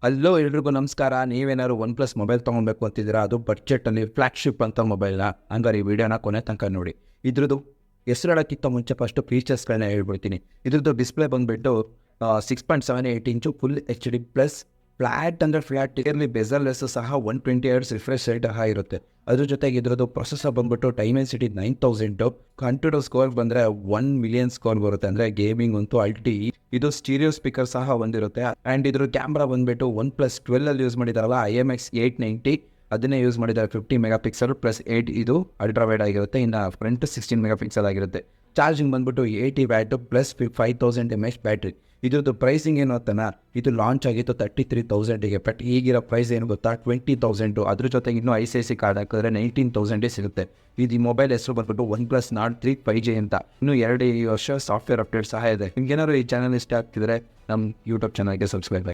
Hello ಎಲ್ರಿಗೂ ನಮಸ್ಕಾರ. ನೀವೇನಾದ್ರು ಒನ್ ಪ್ಲಸ್ ಮೊಬೈಲ್ ತೊಗೊಬೇಕು ಅಂತಿದ್ದೀರಾ, ಅದು ಬಡ್ಜೆಟಲ್ಲಿ ಫ್ಲಾಗ್ಶಿಪ್ ಅಂತ ಮೊಬೈಲ್ನ, ಹಂಗಾರೆ ಈ ವಿಡಿಯೋನ ಕೊನೆ ತನಕ ನೋಡಿ. ಇದ್ರದ್ದು ಹೆಸರು ಹೇಳೋಕ್ಕಿಂತ ಮುಂಚೆ ಫಸ್ಟು ಫೀಚರ್ಸ್ಗಳನ್ನ ಹೇಳ್ಬಿಡ್ತೀನಿ. ಇದ್ರದ್ದು ಡಿಸ್ಪ್ಲೇ ಬಂದುಬಿಟ್ಟು 6.78 ಇಂಚು ಫುಲ್ HD ಪ್ಲಸ್ ಫ್ಲ್ಯಾಟ್ ಅಂದರೆ ಫ್ಲ್ಯಾಟ್ ಇಯರ್ಲಿ ಬೆಸಲ್ಲೆಸ್ ಸಹ 120 Hz ರಿಫ್ರೆಶ್ ರೇಟ್ ಸಹ ಇರುತ್ತೆ. ಅದ್ರ ಜೊತೆಗೆ ಇದ್ರದ್ದು ಪ್ರೊಸೆಸರ್ ಬಂದುಬಿಟ್ಟು ಡೈಮೆನ್ಸಿಟಿ 9000 ಕಂಪ್ಯೂಟರ್ ಸ್ಕೋರ್ ಬಂದರೆ 1 ಮಿಲಿಯನ್ ಸ್ಕೋರ್ ಬರುತ್ತೆ. ಅಂದರೆ ಗೇಮಿಂಗ್ ಅಂತೂ ಅಲ್ಟಿ. ಇದು ಸ್ಟೀರಿಯೋ ಸ್ಪೀಕರ್ ಸಹ ಹೊಂದಿರುತ್ತೆ. ಆ್ಯಂಡ್ ಇದ್ರ ಕ್ಯಾಮ್ರಾ ಬಂದುಬಿಟ್ಟು OnePlus 12 ಯೂಸ್ ಮಾಡಿದಾರಲ್ಲ IMX890 ಅದನ್ನೇ ಯೂಸ್ ಮಾಡಿದ್ದಾರೆ. 50 ಮೆಗಾಪಿಕ್ಸಲ್ ಪ್ಲಸ್ 8 ಇದು ಅಲ್ಟ್ರಾವೈಡ್ ಆಗಿರುತ್ತೆ. ಇನ್ನು ಫ್ರಂಟ್ 16 ಮೆಗಾಪಿಕ್ಸಲ್ ಆಗಿರುತ್ತೆ. ಚಾರ್ಜಿಂಗ್ ಬಂದುಬಿಟ್ಟು 80 ವ್ಯಾಟು ಪ್ಲಸ್ 5000 mAh ಬ್ಯಾಟ್ರಿ. ಇದ್ರದ್ದು ಪ್ರೈಸಿಂಗ್ ಏನು ಅಂತನ, ಇದು ಲಾಂಚ್ ಆಗಿತ್ತು 33,000ಗೆ, ಬಟ್ ಈಗಿರೋ ಪ್ರೈಸ್ ಏನು ಗೊತ್ತಾ 20,000. ಅದ್ರ ಜೊತೆಗೆ ಇನ್ನೂ ICICI ಕಾರ್ಡ್ ಹಾಕಿದ್ರೆ 19,000 ಸಿಗುತ್ತೆ. ಇದು ಈ ಮೊಬೈಲ್ ಹೆಸರು ಬಂದ್ಬಿಟ್ಟು OnePlus Nord 3 5G ಅಂತ. ಇನ್ನೂ 2 ವರ್ಷ ಸಾಫ್ಟ್ವೇರ್ ಅಪ್ಡೇಟ್ ಸಹ ಇದೆ. ನಿಮ್ಗೇನಾದ್ರು ಈ ಚಾನಲ್ ಇಷ್ಟ ಆಗ್ತಿದ್ರೆ ನಮ್ಮ ಯೂಟ್ಯೂಬ್ ಚಾನಲ್ಗೆ ಸಬ್ಸ್ಕ್ರೈಬ್ ಆಗಿ.